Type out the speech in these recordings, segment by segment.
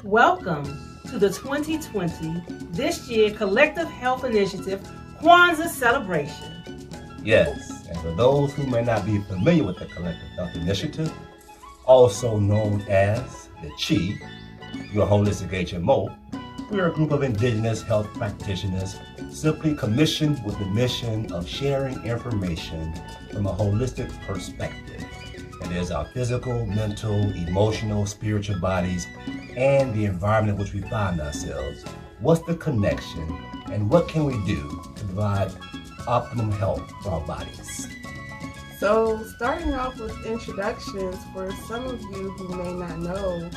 Welcome to the 2020 This Year Collective Health Initiative Kwanzaa celebration. Yes, and for those who may not be familiar with the Collective Health Initiative, also known as the CHI, your holistic HMO, we are a group of indigenous health practitioners simply commissioned with the mission of sharing information from a holistic perspective. That is our physical, mental, emotional, spiritual bodies, and the environment in which we find ourselves. What's the connection, and what can we do to provide optimum health for our bodies? So, starting off with introductions, for some of you who may not know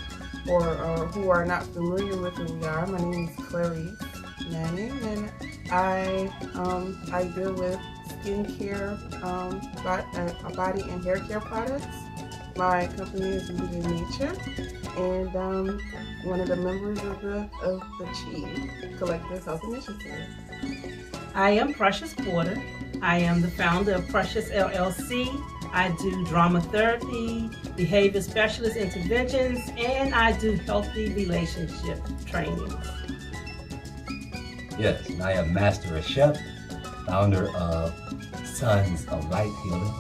or who are not familiar with who we are, my name is Clarice Manning, and I deal with skincare, body and hair care products. My company is Rooted in Nature, and one of the members of the CHI, Collective Health Initiative. I am Precious Porter. I am the founder of Precious LLC. I do drama therapy, behavior specialist interventions, and I do healthy relationship training. Yes, and I am Master Ashep, founder of Sons of Light Healing,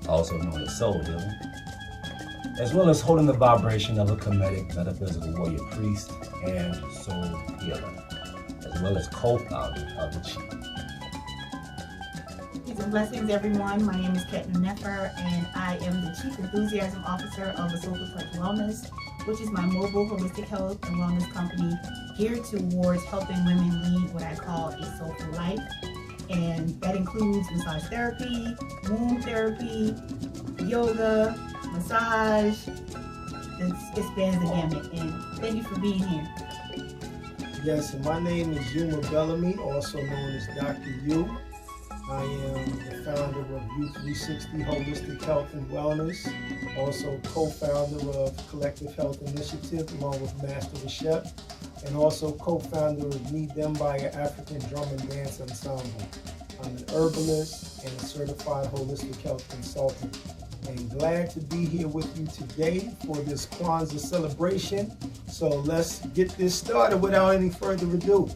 also known as Soul Healing, as well as holding the vibration of a Kemetic metaphysical warrior priest and soul healer, as well as co-founder of the CHI. Peace and blessings, everyone. My name is Khetnu Nefer, and I am the Chief Enthusiasm Officer of the Soulful Touch Wellness, which is my mobile holistic health and wellness company geared towards helping women lead what I call a soulful life. And that includes massage therapy, womb therapy, yoga, massage. It spans the gamut. And thank you for being here. Yes, and my name is Yuma Bellamy, also known as Dr. U. I am the founder of U360 Holistic Health and Wellness, also co-founder of Collective Health Initiative along with Master Ashep, and also co-founder of Ni Dembaya African Drum and Dance Ensemble. I'm an herbalist and a certified holistic health consultant. And glad to be here with you today for this Kwanzaa celebration. So let's get this started without any further ado.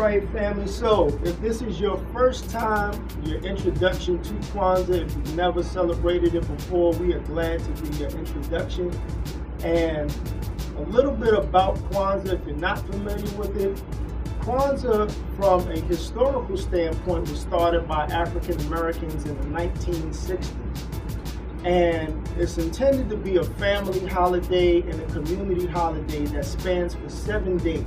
right, family. So if this is your first time, your introduction to Kwanzaa, if you've never celebrated it before, we are glad to be your introduction. And a little bit about Kwanzaa, if you're not familiar with it. Kwanzaa, from a historical standpoint, was started by African Americans in the 1960s. And it's intended to be a family holiday and a community holiday that spans for 7 days.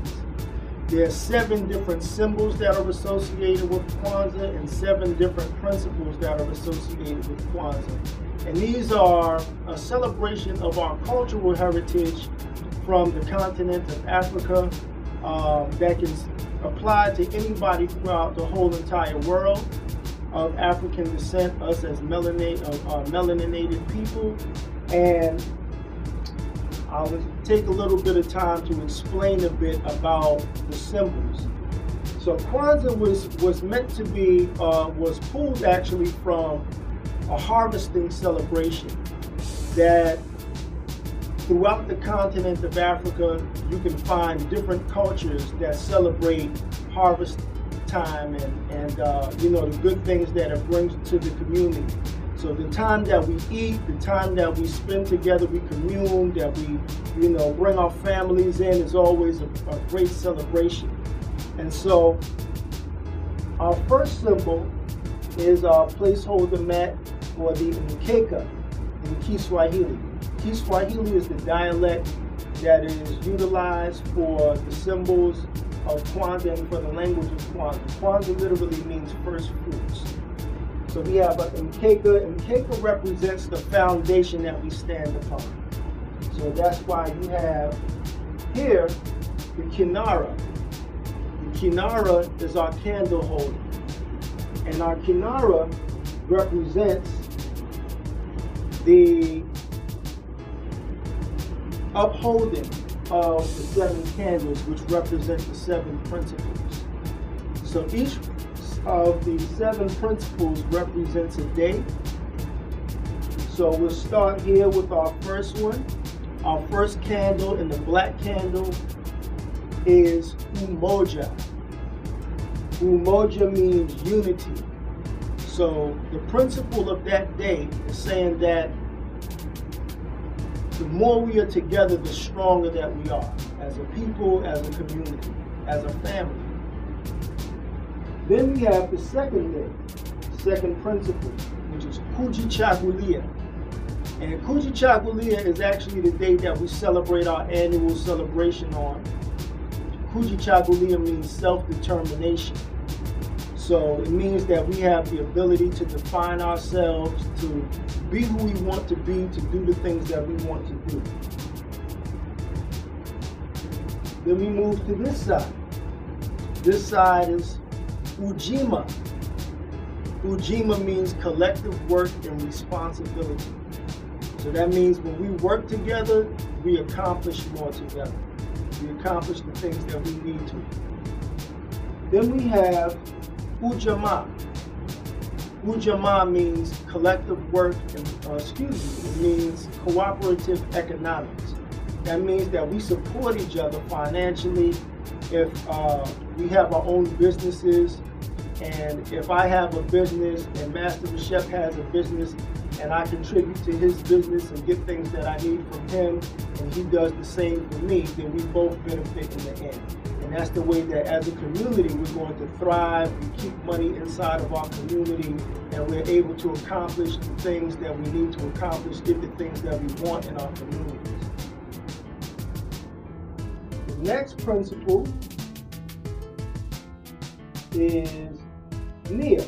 There are 7 different symbols that are associated with Kwanzaa and 7 different principles that are associated with Kwanzaa. And these are a celebration of our cultural heritage from the continent of Africa that can apply to anybody throughout the whole entire world of African descent, us as melaninated people. And I'll take a little bit of time to explain a bit about the symbols. So Kwanzaa was meant to be, was pulled actually from a harvesting celebration that throughout the continent of Africa, you can find different cultures that celebrate harvest time and you know, the good things that it brings to the community. So the time that we eat, the time that we spend together, we commune, that we, you know, bring our families in is always a great celebration. And so our first symbol is our placeholder mat for the mkeka in Kiswahili. Kiswahili is the dialect that is utilized for the symbols of Kwanzaa and for the language of Kwanzaa. Kwanzaa literally means first fruits. So we have a mkeka. Mkeka represents the foundation that we stand upon. So that's why you have here the kinara. The kinara is our candle holder. And our kinara represents the upholding of the 7 candles, which represent the 7 principles. So each of the 7 principles represents a day. So we'll start here with our first one. Our first candle, in the black candle, is umoja. Umoja means unity. So the principle of that day is saying that the more we are together, the stronger that we are, as a people, as a community, as a family. Then we have the second day, second principle, which is Kujichagulia. And Kujichagulia is actually the day that we celebrate our annual celebration on. Kujichagulia means self-determination. So it means that we have the ability to define ourselves, to be who we want to be, to do the things that we want to do. Then we move to this side. This side is Ujima. Ujima means collective work and responsibility. So that means when we work together, we accomplish more together. We accomplish the things that we need to. Then we have Ujamaa. Ujamaa means collective work, and it means cooperative economics. That means that we support each other financially. If we have our own businesses, and if I have a business and Master Ashep has a business, and I contribute to his business and get things that I need from him, and he does the same for me, then we both benefit in the end. And that's the way that as a community we're going to thrive, we keep money inside of our community, and we're able to accomplish the things that we need to accomplish, get the things that we want in our communities. The next principle is Nia.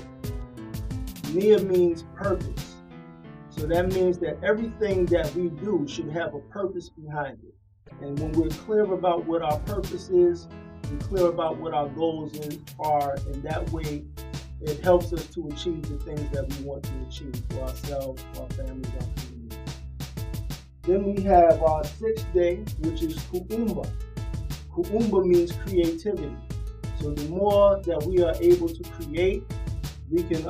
Nia means purpose. So that means that everything that we do should have a purpose behind it. And when we're clear about what our purpose is, we're clear about what our goals are, and that way it helps us to achieve the things that we want to achieve for ourselves, for our families, our communities. Then we have our 6th day, which is Kuumba. Kuumba means creativity. So the more that we are able to create, we can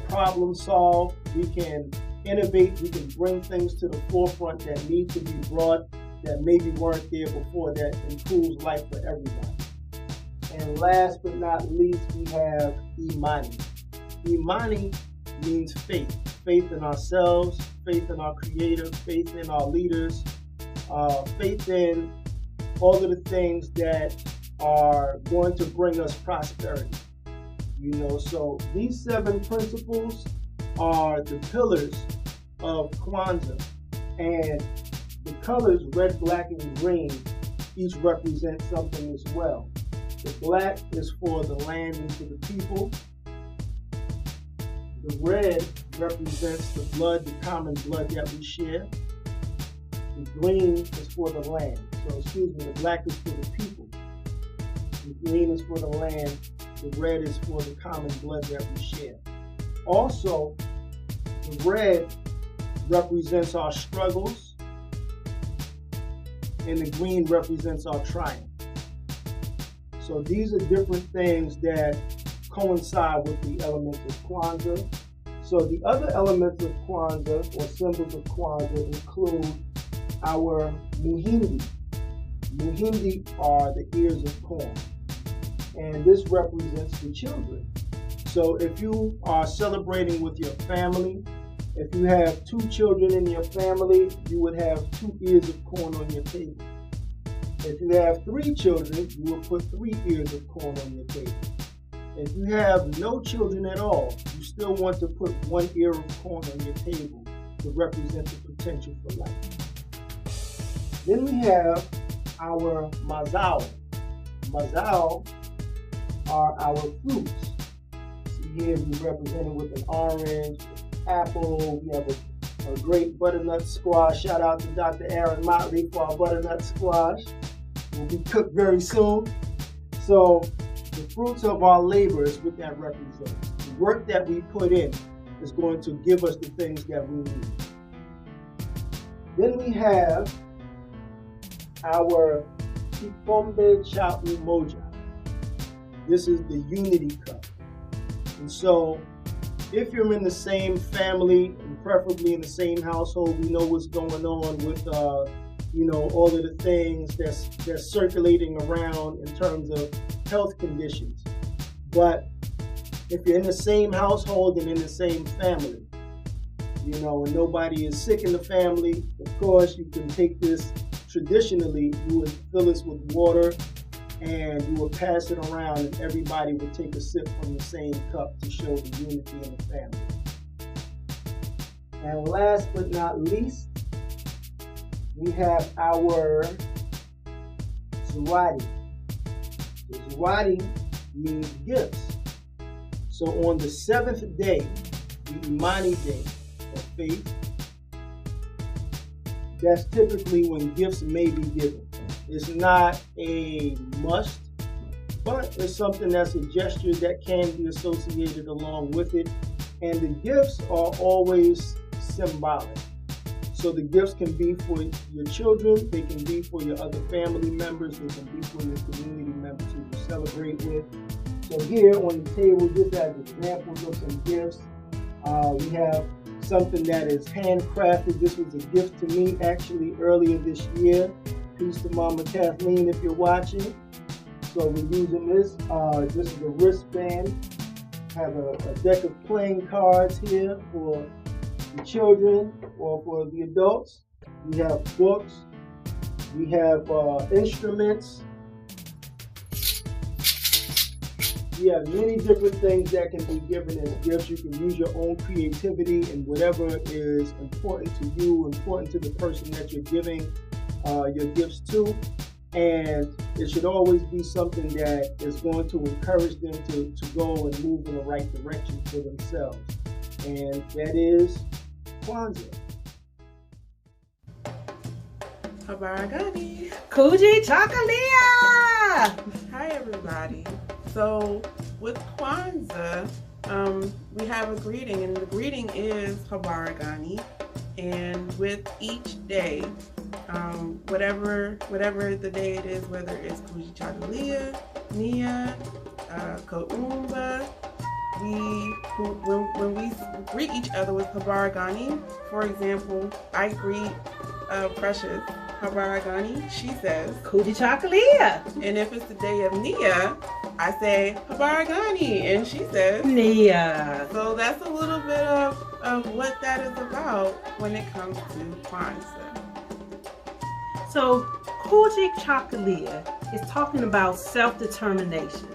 problem solve, we can innovate, we can bring things to the forefront that need to be brought, that maybe weren't there before, that improves life for everybody. And last but not least, we have Imani. Imani means faith. Faith in ourselves, faith in our Creator, faith in our leaders, faith in all of the things that are going to bring us prosperity. So these 7 principles are the pillars of Kwanzaa, and the colors red, black, and green each represent something as well. The black is for the land and for the people. The red represents the blood, the common blood that we share. The green is for the land. The black is for the people. The green is for the land. The red is for the common blood that we share. Also, the red represents our struggles, and the green represents our triumph. So these are different things that coincide with the elements of Kwanzaa. So the other elements of Kwanzaa, or symbols of Kwanzaa, include our muhindi. Muhindi are the ears of corn, and this represents the children. So if you are celebrating with your family, if you have 2 children in your family, you would have 2 ears of corn on your table. If you have 3 children, you will put 3 ears of corn on your table. If you have no children at all, you still want to put 1 ear of corn on your table to represent the potential for life. Then we have our mazao. Mazao are our fruits. See here, we represent it with an orange, apple. We have a great butternut squash. Shout out to Dr. Aaron Motley for our butternut squash. Will be cooked very soon. So the fruits of our labor is what that represents. The work that we put in is going to give us the things that we need. Then we have our Kikombe Cha Umoja. This is the unity cup. And so if you're in the same family, and preferably in the same household, we know what's going on with all of the things that's circulating around in terms of health conditions. But if you're in the same household and in the same family, and nobody is sick in the family, of course, you can take this traditionally. You would fill this with water and you would pass it around, and everybody would take a sip from the same cup to show the unity in the family. And last but not least, we have our Zawadi. The Zawadi means gifts. So on the 7th day, the Imani day of faith, that's typically when gifts may be given. It's not a must, but it's something that's a gesture that can be associated along with it. And the gifts are always symbolic. So the gifts can be for your children, they can be for your other family members, they can be for your community members who you celebrate with. So here on the table, just as examples of some gifts, we have something that is handcrafted. This was a gift to me actually earlier this year. Peace to Mama Kathleen if you're watching. So we're using this. This is a wristband. Have a deck of playing cards here for the children or for the adults. We have books. We have instruments. We have many different things that can be given as gifts. You can use your own creativity and whatever is important to you, important to the person that you're giving your gifts to. And it should always be something that is going to encourage them to go and move in the right direction for themselves. And that is Kwanzaa. Habaragani. Kujichagulia! Hi everybody. So with Kwanzaa, we have a greeting, and the greeting is Habaragani. And with each day, whatever the day it is, whether it's Kujichagulia, Nia, Kwanzaa, when we greet each other with Habaragani, for example, I greet Precious Habaragani. She says Kujichagulia. And if it's the day of Nia, I say Habarigani, and she says Nia. So that's a little bit of what that is about when it comes to Kwanzaa. So Kujichagulia is talking about self-determination.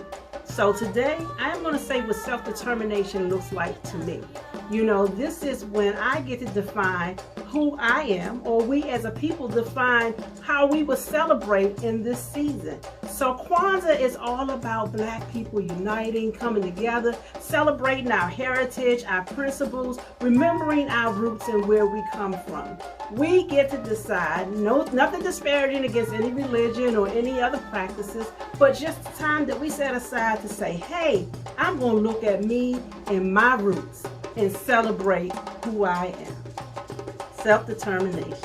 So today I am going to say what self-determination looks like to me. You know, this is when I get to define who I am, or we as a people define how we will celebrate in this season. So Kwanzaa is all about Black people uniting, coming together, celebrating our heritage, our principles, remembering our roots and where we come from. We get to decide, nothing disparaging against any religion or any other practices, but just the time that we set aside to say, hey, I'm going to look at me and my roots and celebrate who I am. Self-determination.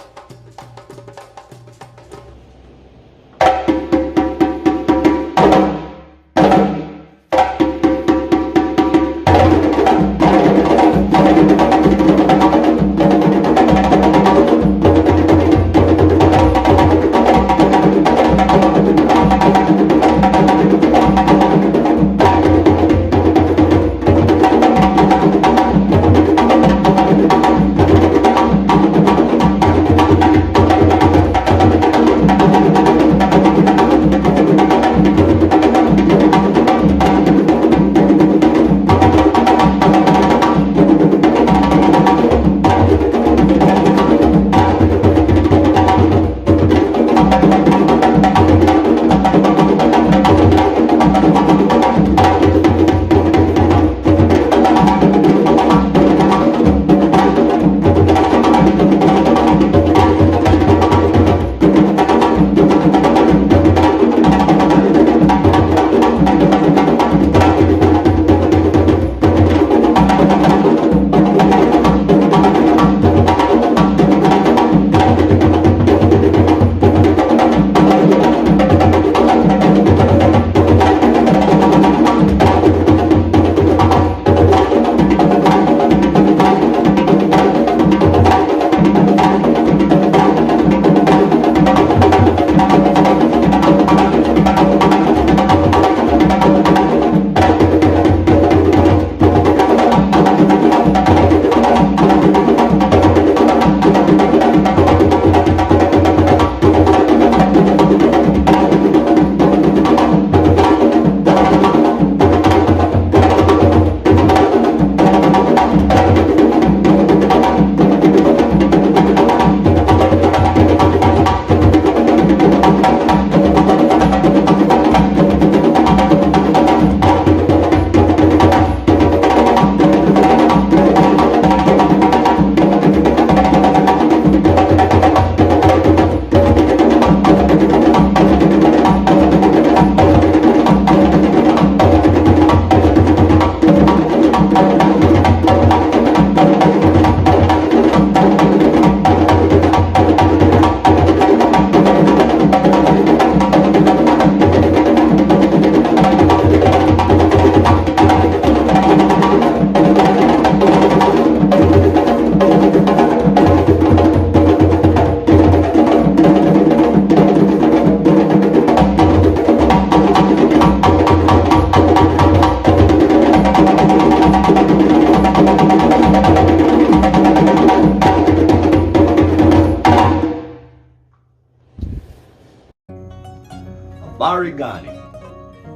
Barigani,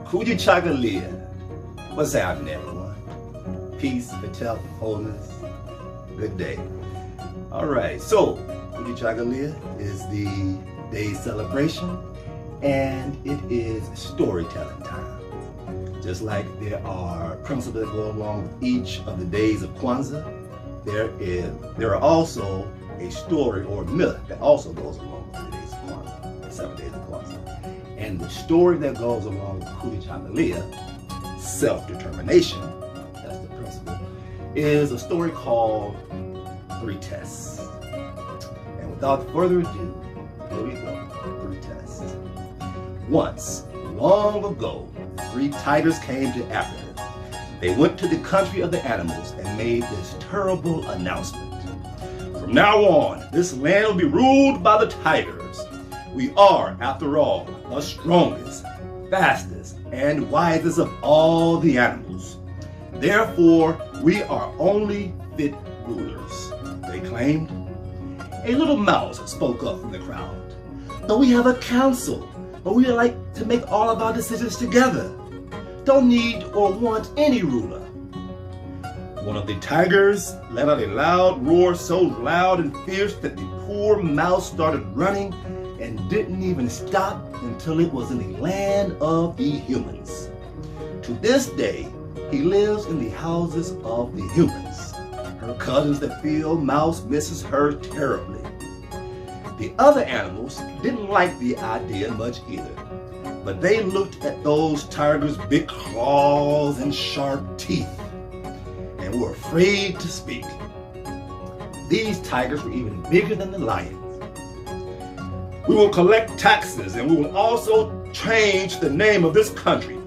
Kujichagulia. What's happening, everyone? Peace, good health, wholeness, good day. All right, so Kujichagulia is the day's celebration, and it is storytelling time. Just like there are principles that go along with each of the days of Kwanzaa, there are also a story or myth that also goes along with the days of Kwanzaa, the 7 days of Kwanzaa. And the story that goes along with Kujichagulia, self-determination, that's the principle, is a story called 3 Tests. And without further ado, here we go, 3 Tests. Once, long ago, 3 tigers came to Africa. They went to the country of the animals and made this terrible announcement. From now on, this land will be ruled by the tigers. We are, after all, the strongest, fastest, and wisest of all the animals. Therefore, we are only fit rulers, they claimed. A little mouse spoke up from the crowd. But we have a council, but we like to make all of our decisions together. Don't need or want any ruler. One of the tigers let out a loud roar so loud and fierce that the poor mouse started running and didn't even stop until it was in the land of the humans. To this day, he lives in the houses of the humans. Her cousins, the field mouse, misses her terribly. The other animals didn't like the idea much either, but they looked at those tigers' big claws and sharp teeth and were afraid to speak. These tigers were even bigger than the lions. We will collect taxes, and we will also change the name of this country.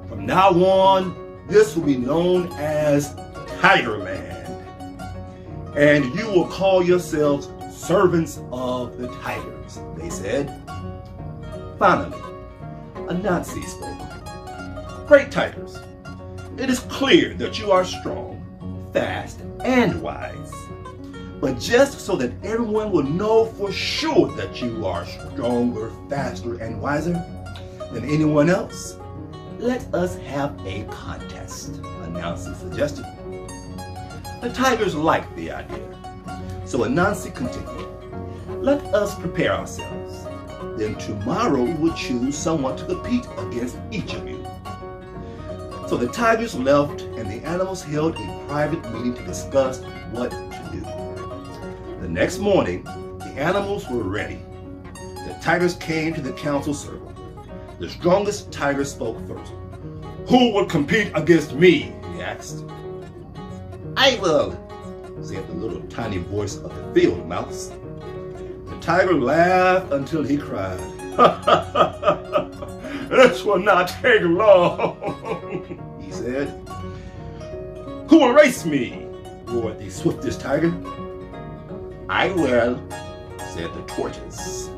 From now on, this will be known as Tigerland. And you will call yourselves servants of the tigers, they said. Finally, a Nazi spoke. Great tigers, it is clear that you are strong, fast, and wise. But just so that everyone will know for sure that you are stronger, faster, and wiser than anyone else, let us have a contest, Anansi suggested. The tigers liked the idea, so Anansi continued. Let us prepare ourselves. Then tomorrow we will choose someone to compete against each of you. So the tigers left, and the animals held a private meeting to discuss what to do. The next morning, the animals were ready. The tigers came to the council circle. The strongest tiger spoke first. Who will compete against me? He asked. I will, said the little tiny voice of the field mouse. The tiger laughed until he cried. This will not take long, he said. Who will race me? Roared the swiftest tiger. I will, said the tortoise.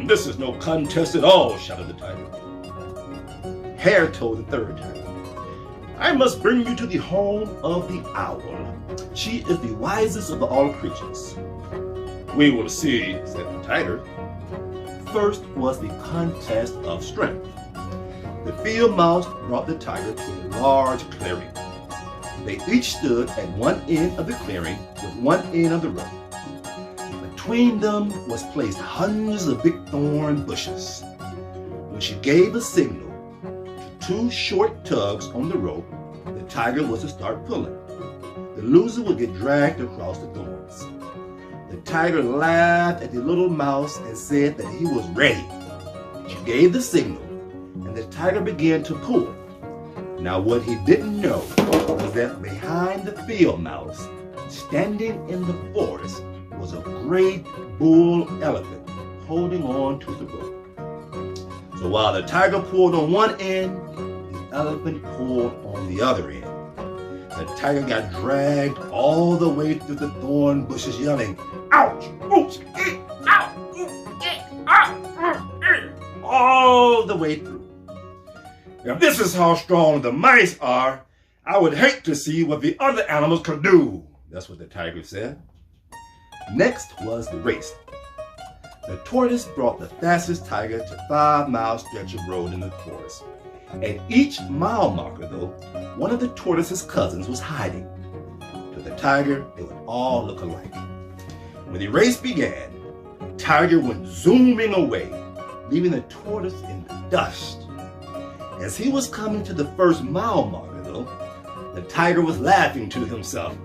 This is no contest at all, shouted the tiger. Hare told the third tiger. I must bring you to the home of the owl. She is the wisest of all creatures. We will see, said the tiger. First was the contest of strength. The field mouse brought the tiger to a large clearing. They each stood at one end of the clearing with one end of the rope. Between them was placed hundreds of big thorn bushes. When she gave a signal to two short tugs on the rope, the tiger was to start pulling. The loser would get dragged across the thorns. The tiger laughed at the little mouse and said that he was ready. She gave the signal, and the tiger began to pull. Now what he didn't know was that behind the field mouse, standing in the forest, was a great bull elephant holding on to the rope. So while the tiger pulled on one end, the elephant pulled on the other end. The tiger got dragged all the way through the thorn bushes, yelling, ouch, ooch, ouch, all the way through. If this is how strong the mice are, I would hate to see what the other animals could do. That's what the tiger said. Next was the race. The tortoise brought the fastest tiger to 5-mile stretch of road in the forest. At each mile marker, though, one of the tortoise's cousins was hiding. To the tiger, they would all look alike. When the race began, the tiger went zooming away, leaving the tortoise in the dust. As he was coming to the first mile marker, though, the tiger was laughing to himself.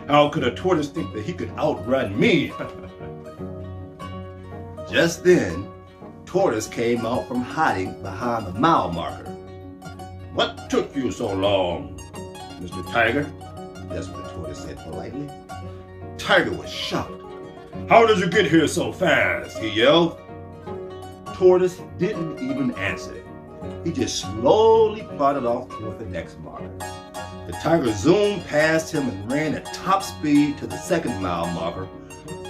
How could a tortoise think that he could outrun me? Just then, Tortoise came out from hiding behind the mile marker. What took you so long, Mr. Tiger? That's what the tortoise said politely. Tiger was shocked. How did you get here so fast? He yelled. Tortoise didn't even answer. He just slowly plodded off toward the next marker. The tiger zoomed past him and ran at top speed to the second mile marker,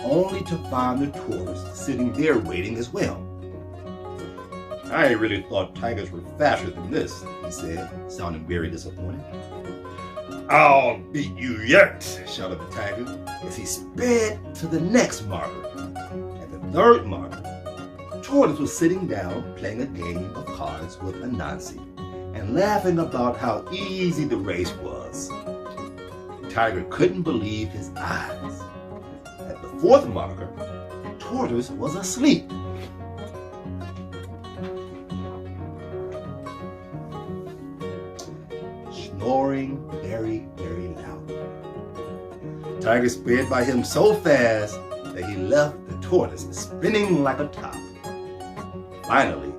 only to find the tortoise sitting there waiting as well. I ain't really thought tigers were faster than this, he said, sounding very disappointed. I'll beat you yet, shouted the tiger as he sped to the next marker. At the third marker, Tortoise was sitting down playing a game of cards with Anansi and laughing about how easy the race was. The tiger couldn't believe his eyes. At the fourth marker, Tortoise was asleep. Snoring very, very loud. Tiger sped by him so fast that he left the tortoise spinning like a top. Finally,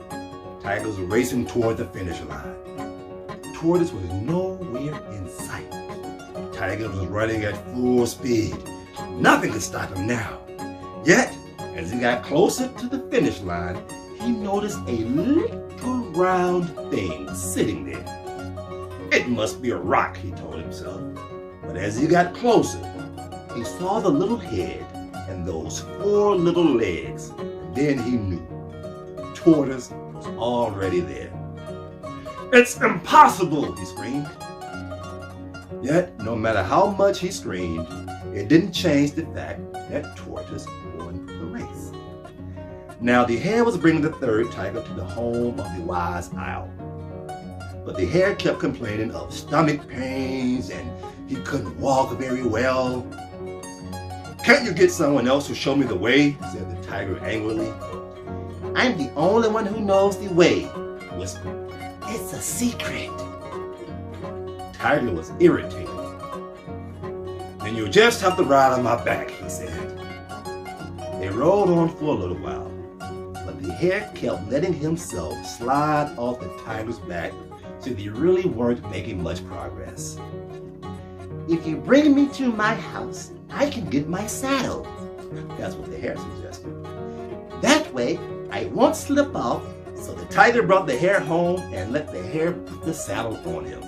Tiger was racing toward the finish line. Tortoise was nowhere in sight. Tiger was running at full speed. Nothing could stop him now. Yet, as he got closer to the finish line, he noticed a little round thing sitting there. It must be a rock, he told himself. But as he got closer, he saw the little head and those 4 little legs. And then he knew. Tortoise was already there. It's impossible, he screamed. Yet, no matter how much he screamed, it didn't change the fact that Tortoise won the race. Now the hare was bringing the third tiger to the home of the wise owl. But the hare kept complaining of stomach pains and he couldn't walk very well. Can't you get someone else to show me the way? Said the tiger angrily. I'm the only one who knows the way, he whispered. It's a secret. Tiger was irritated. Then you'll just have to ride on my back, he said. They rode on for a little while, but the hare kept letting himself slide off the tiger's back, so they really weren't making much progress. If you bring me to my house, I can get my saddle. That's what the hare suggested. That way, I won't slip off. So the tiger brought the hare home and let the hare put the saddle on him.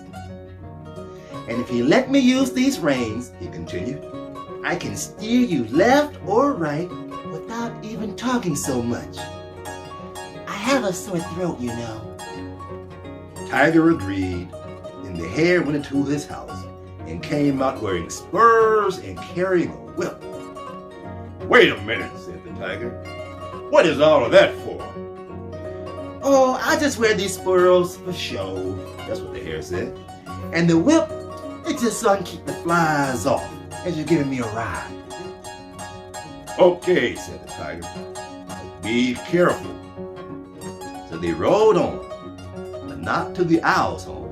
And if you let me use these reins, he continued, I can steer you left or right without even talking so much. I have a sore throat, you know. Tiger agreed, and the hare went into his house and came out wearing spurs and carrying a whip. Wait a minute, said the tiger. What is all of that for? Oh, I just wear these spurs for show, that's what the hare said. And the whip, it's just so I can keep the flies off as you're giving me a ride. Okay, said the tiger. Be careful. So they rode on, but not to the owl's home.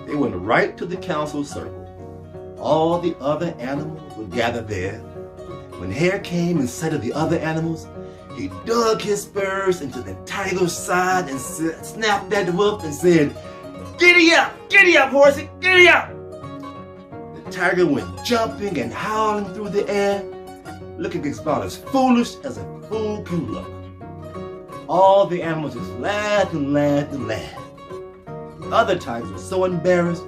They went right to the council circle. All the other animals were gathered there. When Hare came and said to the other animals, he dug his spurs into the tiger's side and snapped at the whip and said, giddy up, horsey, giddy up. The tiger went jumping and howling through the air, looking about as foolish as a fool can look. All the animals just laughed and laughed and laughed. The other tigers were so embarrassed,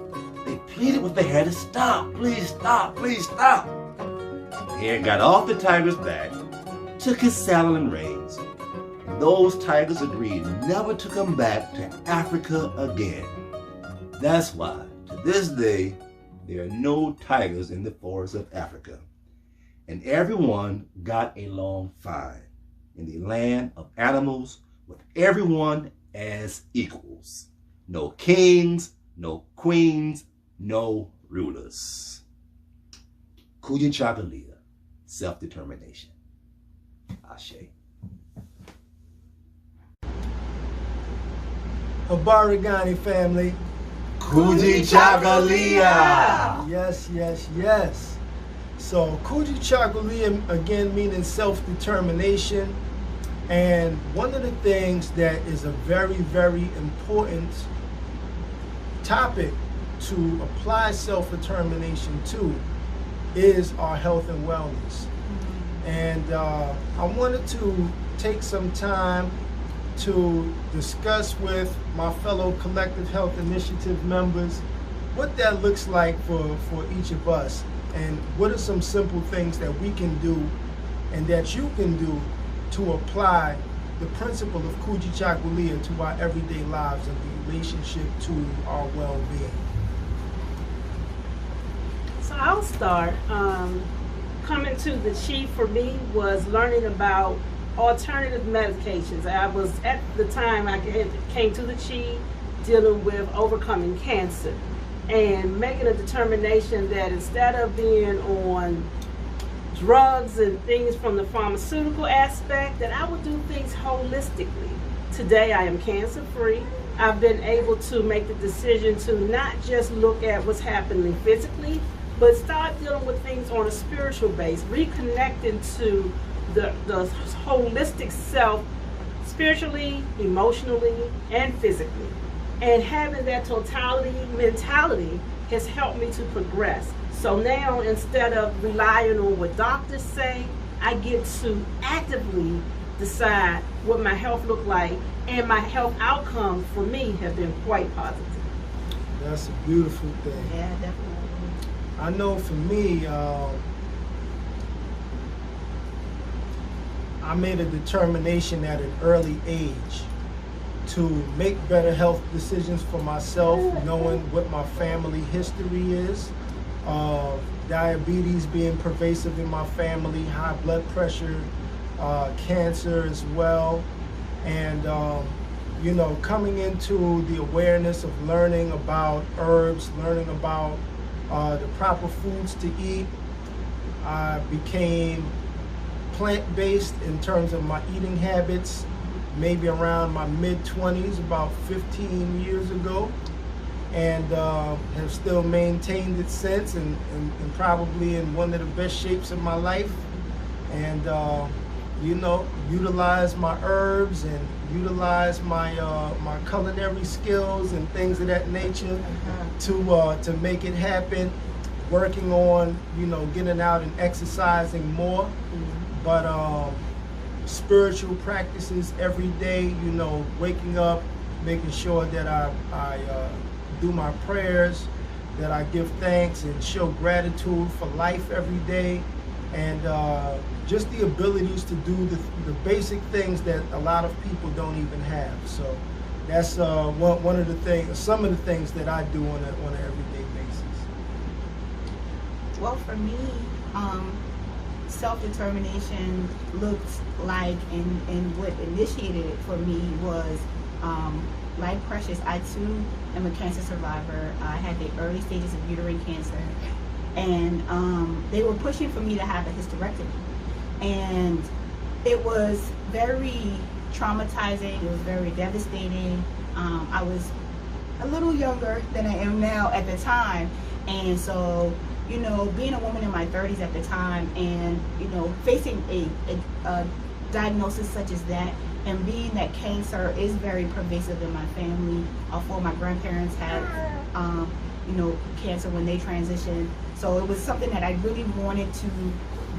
they pleaded with the hare to stop, please stop, please stop. The hare got off the tiger's back, took his saddle and reins, and those tigers agreed never to come back to Africa again. That's why, to this day, there are no tigers in the forests of Africa, and everyone got along fine in the land of animals with everyone as equals. No kings, no queens, no rulers. Kujichagulia, self-determination. Ashep. Habarigani family. Kujichagulia! Yes, yes, yes. So Kujichagulia, again, meaning self-determination. And one of the things that is a very, very important topic to apply self-determination to is our health and wellness. And I wanted to take some time to discuss with my fellow Collective Health Initiative members what that looks like for each of us, and what are some simple things that we can do and that you can do to apply the principle of Kujichagulia to our everyday lives and the relationship to our well-being? So I'll start. Coming to the Chi for me was learning about alternative medications. I was, at the time I came to the Chi, dealing with overcoming cancer and making a determination that instead of being on drugs and things from the pharmaceutical aspect, that I would do things holistically. Today I am cancer free. I've been able to make the decision to not just look at what's happening physically, but start dealing with things on a spiritual base, reconnecting to the holistic self, spiritually, emotionally, and physically. And having that totality mentality has helped me to progress. So now, instead of relying on what doctors say, I get to actively decide what my health look like, and my health outcomes for me have been quite positive. That's a beautiful thing. Yeah, definitely. I know for me, I made a determination at an early age to make better health decisions for myself, knowing what my family history is, diabetes being pervasive in my family, high blood pressure, cancer as well, and you know, coming into the awareness of learning about herbs, learning about the proper foods to eat. I became plant-based in terms of my eating habits, maybe around my mid-20s, about 15 years ago, and have still maintained it since, and probably in one of the best shapes of my life. And you know, utilize my herbs and utilize my my culinary skills and things of that nature to make it happen. Working on, you know, getting out and exercising more, but spiritual practices every day. You know, waking up, making sure that I do my prayers, that I give thanks and show gratitude for life every day, and just the abilities to do the basic things that a lot of people don't even have. So that's one of the things, some of the things that I do on an everyday basis. Well, for me, self-determination looked like, and what initiated it for me was, like Precious, I too am a cancer survivor. I had the early stages of uterine cancer, and they were pushing for me to have a hysterectomy. And it was very traumatizing, it was very devastating. I was a little younger than I am now at the time, and so, you know, being a woman in my 30s at the time, and, you know, facing a diagnosis such as that, and being that cancer is very pervasive in my family. All four of my grandparents had, you know, cancer when they transitioned. So it was something that I really wanted to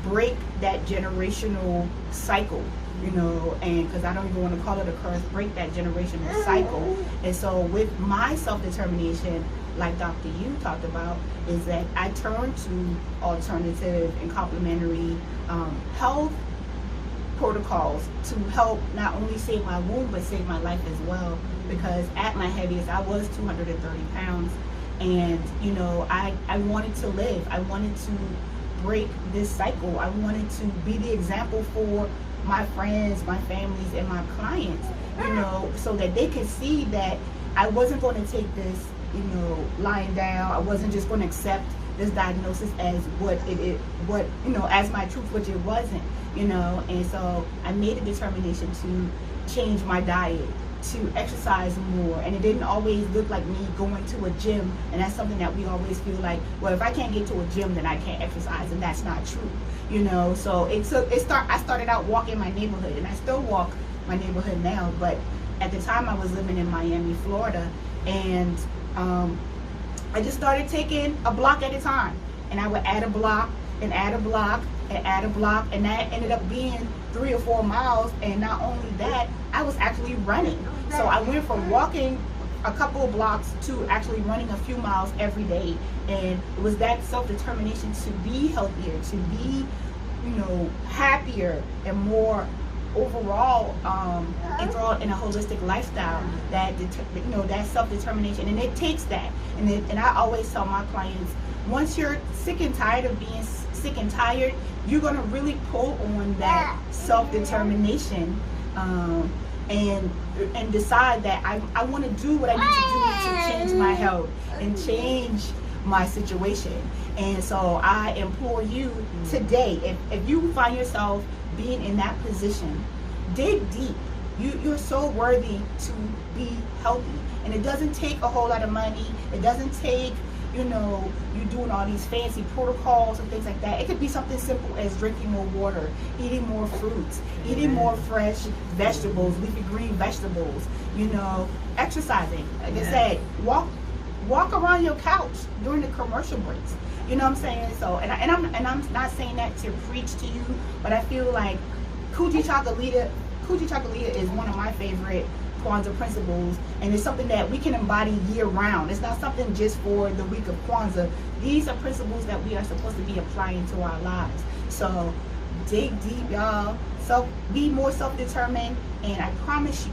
break that generational cycle, you know, and because I don't even want to call it a curse, break that generational cycle. And so with my self-determination, like Dr. Yu talked about, is that I turned to alternative and complementary health protocols to help not only save my womb, but save my life as well. Because at my heaviest, I was 230 pounds. And, you know, I wanted to live. I wanted to break this cycle. I wanted to be the example for my friends, my families, and my clients, you know, so that they could see that I wasn't going to take this, you know, lying down. I wasn't just going to accept this diagnosis as what you know, as my truth, which it wasn't, you know. And so I made a determination to change my diet, to exercise more. And it didn't always look like me going to a gym, and that's something that we always feel like, well, if I can't get to a gym, then I can't exercise, and that's not true, you know. So I started out walking my neighborhood, and I still walk my neighborhood now, but at the time I was living in Miami, Florida, and I just started taking a block at a time, and I would add a block and add a block and add a block, and that ended up being 3 or 4 miles. And not only that, I was actually running. So I went from walking a couple of blocks to actually running a few miles every day. And it was that self-determination to be healthier, to be, you know, happier and more overall enthralled in a holistic lifestyle, that that self-determination, and it takes that. And I always tell my clients, once you're sick and tired of being sick and tired, you're gonna really pull on that self-determination and decide that I want to do what I need to do to change my health and change my situation. And so I implore you today, if you find yourself being in that position, dig deep. You're so worthy to be healthy, and it doesn't take a whole lot of money. It doesn't take you doing all these fancy protocols and things like that. It could be something simple as drinking more water, eating more fruits, eating more fresh vegetables, leafy green vegetables, exercising. Like I said, walk around your couch during the commercial breaks. You know what I'm saying? So, and I'm not saying that to preach to you, but I feel like Kujichagulia is one of my favorite Kwanzaa principles, and it's something that we can embody year round. It's not something just for the week of Kwanzaa. These are principles that we are supposed to be applying to our lives. So dig deep, y'all. Be more self-determined, and I promise you,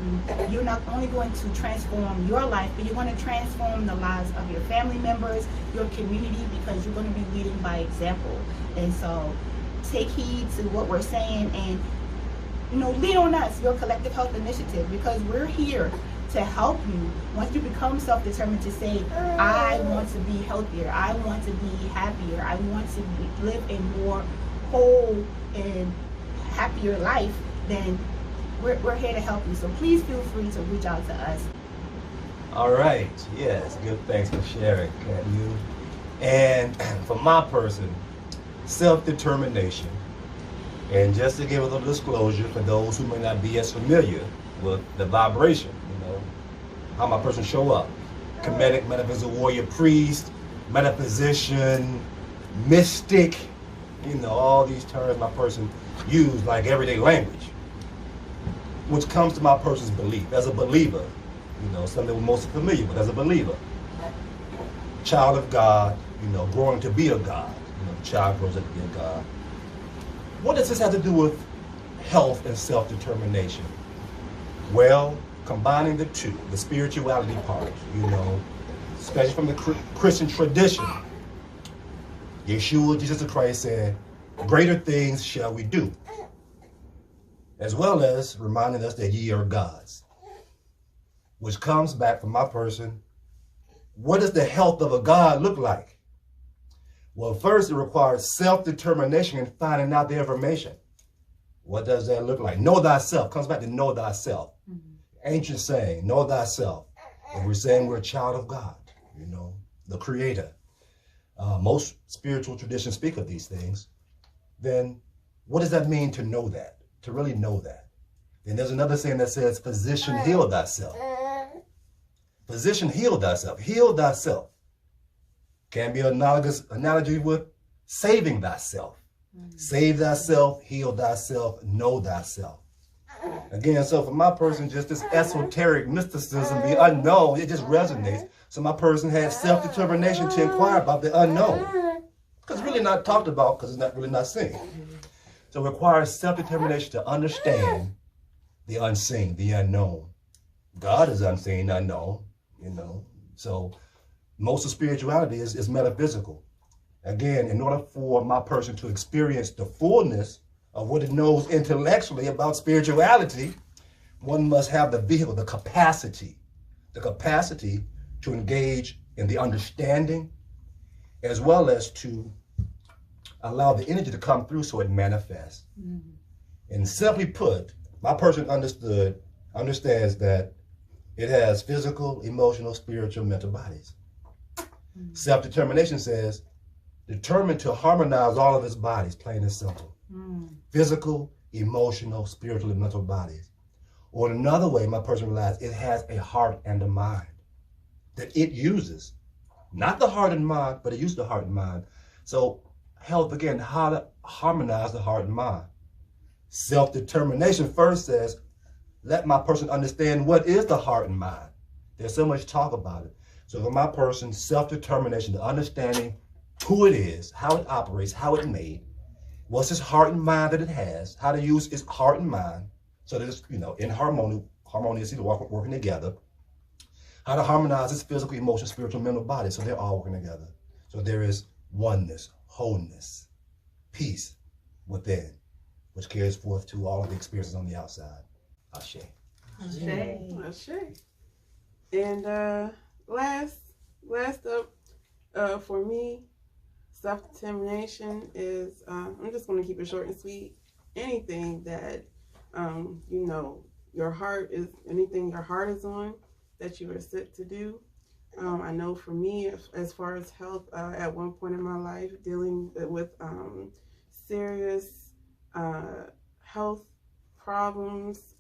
you're not only going to transform your life, but you're going to transform the lives of your family members, your community, because you're going to be leading by example. And so take heed to what we're saying, and lean on us, your collective health initiative, because we're here to help you once you become self-determined to say, I want to be healthier, I want to be happier, I want to live a more whole and happier life. Then we're here to help you. So please feel free to reach out to us. All right. Yes. Good. Thanks for sharing, Khetnu. And for my person, self-determination. And just to give a little disclosure for those who may not be as familiar with the vibration, how my person show up. Comedic, metaphysical warrior, priest, metaphysician, mystic, all these terms my person use like everyday language, which comes to my person's belief. As a believer, something we're most familiar with as a believer. Child of God, growing to be a God. The child grows up to be a God. What does this have to do with health and self-determination? Well, combining the two, the spirituality part, especially from the Christian tradition, Yeshua, Jesus Christ said, greater things shall we do, as well as reminding us that ye are gods, which comes back from my person. What does the health of a God look like? Well, first, it requires self-determination and finding out the information. What does that look like? Know thyself. Comes back to know thyself. Ancient saying, know thyself. And we're saying we're a child of God, the creator. Most spiritual traditions speak of these things. Then what does that mean to know that? To really know that? Then there's another saying that says, physician, heal thyself. Physician, heal thyself. Heal thyself. Can be an analogy with saving thyself. Save thyself, heal thyself, know thyself. Again, so for my person, just this esoteric mysticism, the unknown, it just resonates. So my person has self-determination to inquire about the unknown. Because it's really not talked about, because it's really not seen. So it requires self-determination to understand the unseen, the unknown. God is unseen, unknown, So most of spirituality is metaphysical. Again, in order for my person to experience the fullness of what it knows intellectually about spirituality, one must have the vehicle, the capacity to engage in the understanding, as well as to allow the energy to come through so it manifests. And simply put, my person understands that it has physical, emotional, spiritual, mental bodies. Self-determination says, determined to harmonize all of its bodies, plain and simple. Physical, emotional, spiritual, and mental bodies. Or in another way, my person realized it has a heart and a mind that it uses. Not the heart and mind, but it uses the heart and mind. So health, again, how to harmonize the heart and mind. Self-determination first says, let my person understand what is the heart and mind. There's so much talk about it. So for my person, self-determination, the understanding who it is, how it operates, how it's made, what's its heart and mind that it has, how to use its heart and mind So there's, in harmoniously working together. How to harmonize this physical, emotional, spiritual, mental body. So they're all working together. So there is oneness, wholeness, peace within, which carries forth to all of the experiences on the outside. Ashep. Ashep. And last up for me, self-determination is, I'm just going to keep it short and sweet. Anything that, your heart is on, that you are set to do. I know for me, as far as health, at one point in my life, dealing with serious health problems,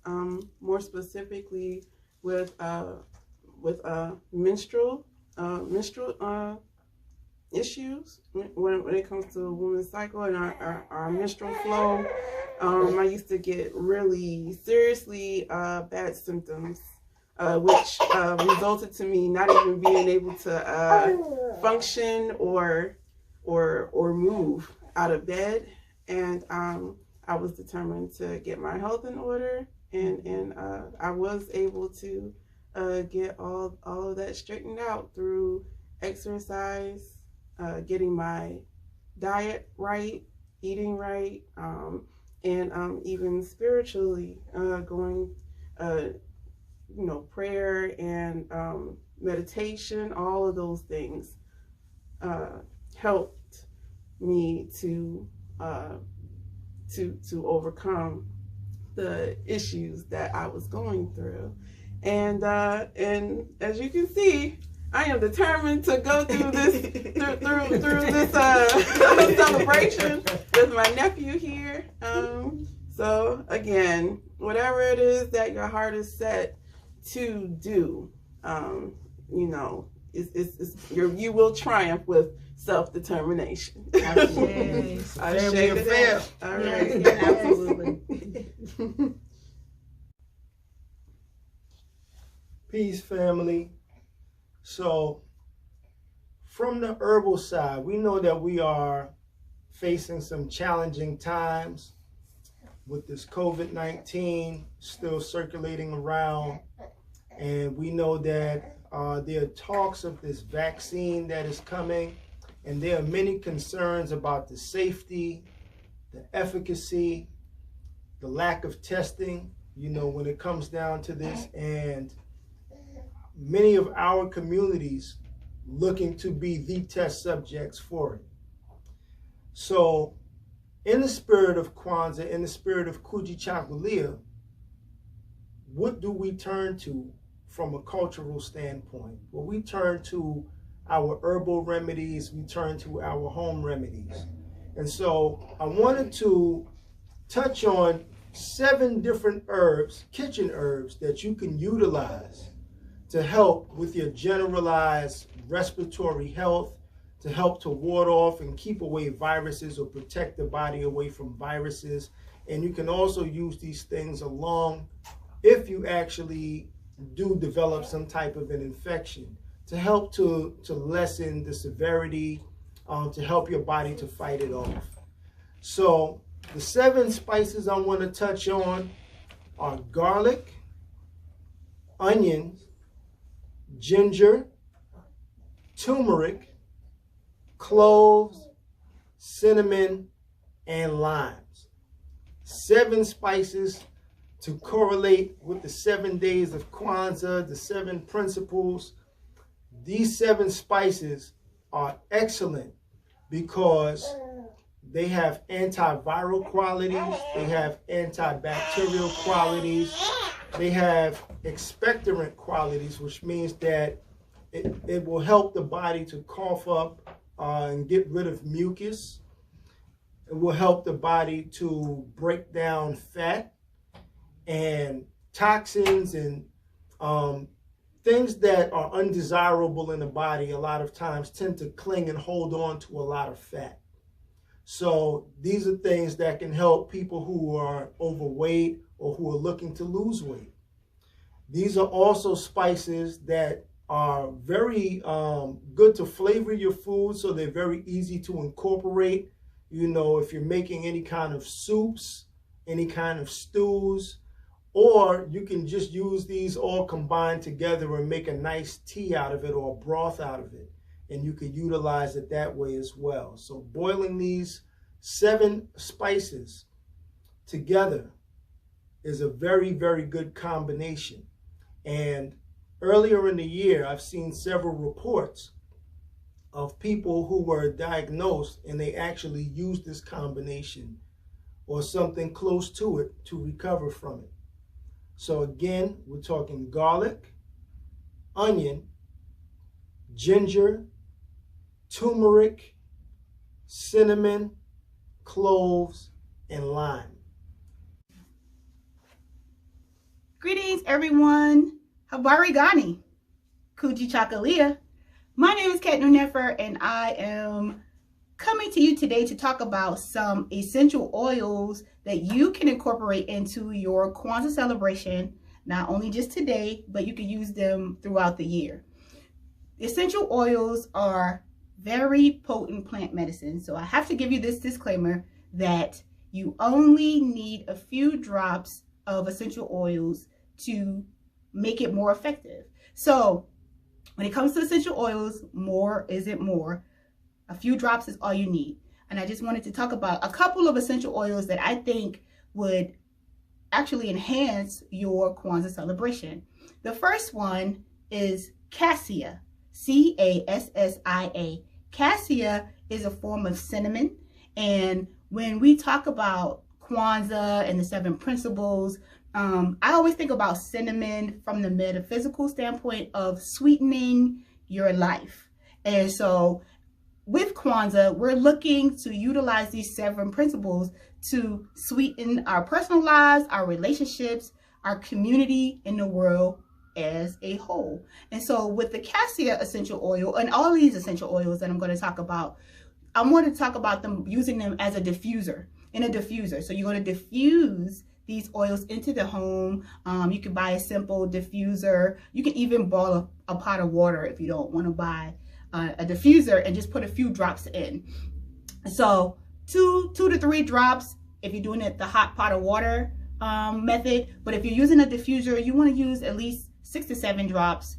more specifically with menstrual issues when it comes to a woman's cycle and our menstrual flow. I used to get really seriously bad symptoms, which resulted to me not even being able to function or move out of bed. And I was determined to get my health in order, and I was able to get all of that straightened out through exercise, getting my diet right, eating right, and even spiritually going, prayer and meditation. All of those things helped me to overcome the issues that I was going through. And as you can see, I am determined to go through this through this celebration with my nephew here. So again, whatever it is that your heart is set to do, you will triumph with self-determination. Yes. Family affair. All right. Yes, absolutely. Peace, family. So, from the herbal side, we know that we are facing some challenging times with this COVID-19 still circulating around. And we know that there are talks of this vaccine that is coming, and there are many concerns about the safety, the efficacy, the lack of testing, when it comes down to this. And many of our communities looking to be the test subjects for it. So in the spirit of Kwanzaa, in the spirit of Kujichagulia, what do we turn to from a cultural standpoint? Well, we turn to our herbal remedies, we turn to our home remedies. And so I wanted to touch on 7 different herbs, kitchen herbs, that you can utilize to help with your generalized respiratory health, to help to ward off and keep away viruses or protect the body away from viruses. And you can also use these things along if you actually do develop some type of an infection, to help to lessen the severity, to help your body to fight it off. So the 7 spices I want to touch on are garlic, onions, ginger, turmeric, cloves, cinnamon, and limes. 7 spices to correlate with the 7 days of Kwanzaa, the 7 principles. These 7 spices are excellent because they have antiviral qualities, they have antibacterial qualities, they have expectorant qualities, which means that it will help the body to cough up and get rid of mucus. It will help the body to break down fat and toxins and things that are undesirable in the body. A lot of times tend to cling and hold on to a lot of fat. So these are things that can help people who are overweight or who are looking to lose weight. These are also spices that are very good to flavor your food, so they're very easy to incorporate. If you're making any kind of soups, any kind of stews, Or you can just use these all combined together and make a nice tea out of it or a broth out of it. And you could utilize it that way as well. So boiling these 7 spices together is a very, very good combination. And earlier in the year, I've seen several reports of people who were diagnosed and they actually used this combination or something close to it to recover from it. So again, we're talking garlic, onion, ginger, turmeric, cinnamon, cloves, and lime. Greetings, everyone. Habari Gani. Kujichagulia. My name is Khetnu Nefer, and I am coming to you today to talk about some essential oils that you can incorporate into your Kwanzaa celebration, not only just today, but you can use them throughout the year. Essential oils are very potent plant medicine, so I have to give you this disclaimer that you only need a few drops of essential oils to make it more effective. So when it comes to essential oils, more isn't more. A few drops is all you need. And I just wanted to talk about a couple of essential oils that I think would actually enhance your Kwanzaa celebration. The first one is cassia, C-A-S-S-I-A. Cassia is a form of cinnamon. And when we talk about Kwanzaa and the 7 principles, I always think about cinnamon from the metaphysical standpoint of sweetening your life. And so with Kwanzaa, we're looking to utilize these 7 principles to sweeten our personal lives, our relationships, our community, and the world as a whole. And so with the cassia essential oil and all these essential oils that I'm going to talk about, I want to talk about them using them as a diffuser, in a diffuser. So you're going to diffuse these oils into the home. You can buy a simple diffuser. You can even boil a pot of water if you don't want to buy a diffuser and just put a few drops in. So 2 to 3 drops if you're doing it the hot pot of water method. But if you're using a diffuser, you want to use at least 6 to 7 drops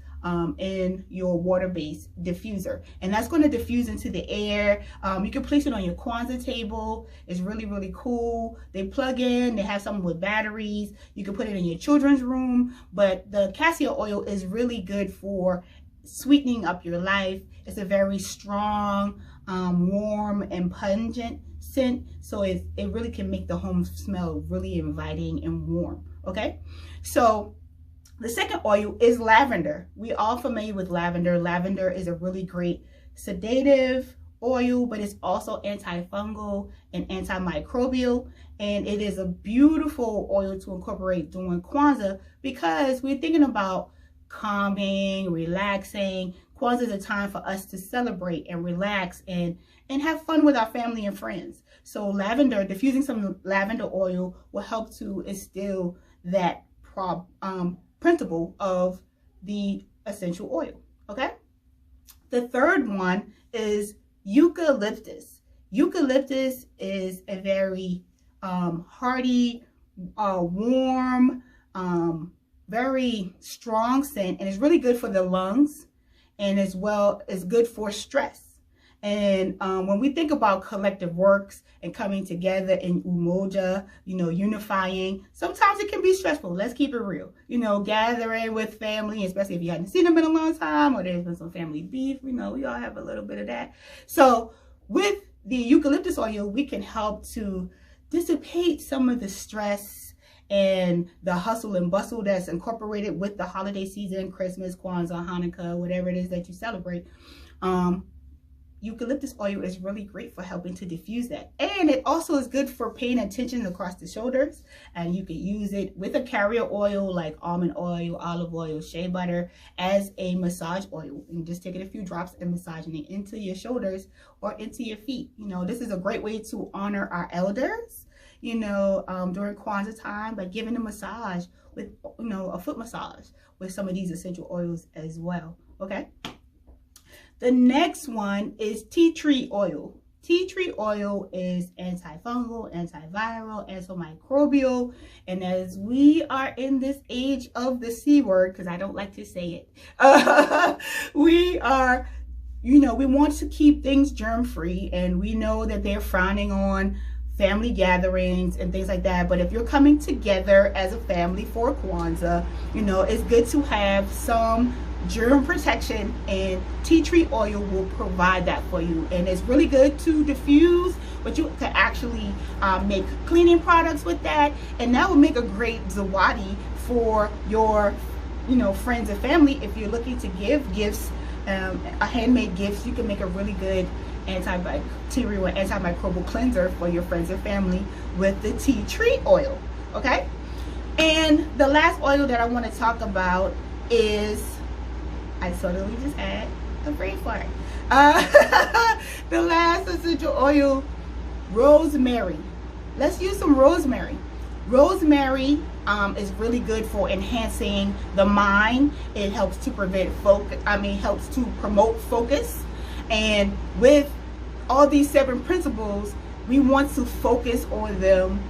in your water-based diffuser, and that's going to diffuse into the air. You can place it on your Kwanzaa table. It's really, really cool. They plug in, they have some with batteries. You can put it in your children's room, but the cassia oil is really good for sweetening up your life. It's a very strong, warm and pungent scent, so it really can make the home smell really inviting and warm. Okay, so the second oil is lavender. We all familiar with lavender. Lavender is a really great sedative oil, but it's also antifungal and antimicrobial. And it is a beautiful oil to incorporate during Kwanzaa because we're thinking about calming, relaxing. Kwanzaa is a time for us to celebrate and relax and have fun with our family and friends. So lavender, diffusing some lavender oil will help to instill that principle of the essential oil. Okay, the third one is eucalyptus. Eucalyptus is a very hearty, warm, very strong scent, and it's really good for the lungs, and as well as good for stress. And when we think about collective works and coming together in umoja, unifying, sometimes it can be stressful. Let's keep it real. Gathering with family, especially if you hadn't seen them in a long time or there's been some family beef, we all have a little bit of that. So with the eucalyptus oil, we can help to dissipate some of the stress and the hustle and bustle that's incorporated with the holiday season, Christmas, Kwanzaa, Hanukkah, whatever it is that you celebrate. Eucalyptus oil is really great for helping to diffuse that. And it also is good for paying attention across the shoulders. And you can use it with a carrier oil like almond oil, olive oil, shea butter as a massage oil. And just taking a few drops and massaging it into your shoulders or into your feet. This is a great way to honor our elders, during Kwanzaa time by giving a massage with, a foot massage with some of these essential oils as well. Okay. The next one is tea tree oil. Tea tree oil is antifungal, antiviral, antimicrobial, and as we are in this age of the C word, because I don't like to say it, we are, we want to keep things germ-free, and we know that they're frowning on family gatherings and things like that. But if you're coming together as a family for Kwanzaa, it's good to have some germ protection, and tea tree oil will provide that for you. And it's really good to diffuse, but you can actually make cleaning products with that, and that will make a great zawadi for your friends and family. If you're looking to give gifts, a handmade gifts, you can make a really good antibacterial and antimicrobial cleanser for your friends and family with the tea tree oil. Okay, and the last oil that I want to talk about is, I totally just had a brain fart. The last essential oil, rosemary. Let's use some rosemary. Rosemary is really good for enhancing the mind. It helps to helps to promote focus. And with all these 7 principles, we want to focus on them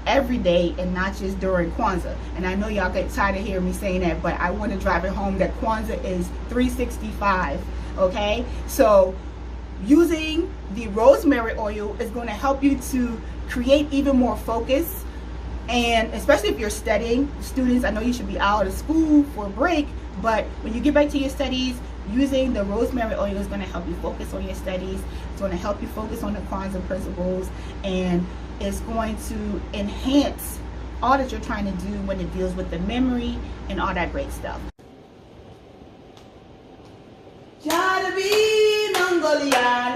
every day and not just during Kwanzaa. And I know y'all get tired of hearing me saying that, but I want to drive it home that Kwanzaa is 365. Okay, so using the rosemary oil is going to help you to create even more focus. And especially if you're studying, students, I know you should be out of school for a break, but when you get back to your studies, using the rosemary oil is going to help you focus on your studies. It's going to help you focus on the Kwanzaa principles, and it's going to enhance all that you're trying to do when it deals with the memory and all that great stuff. Mongolia,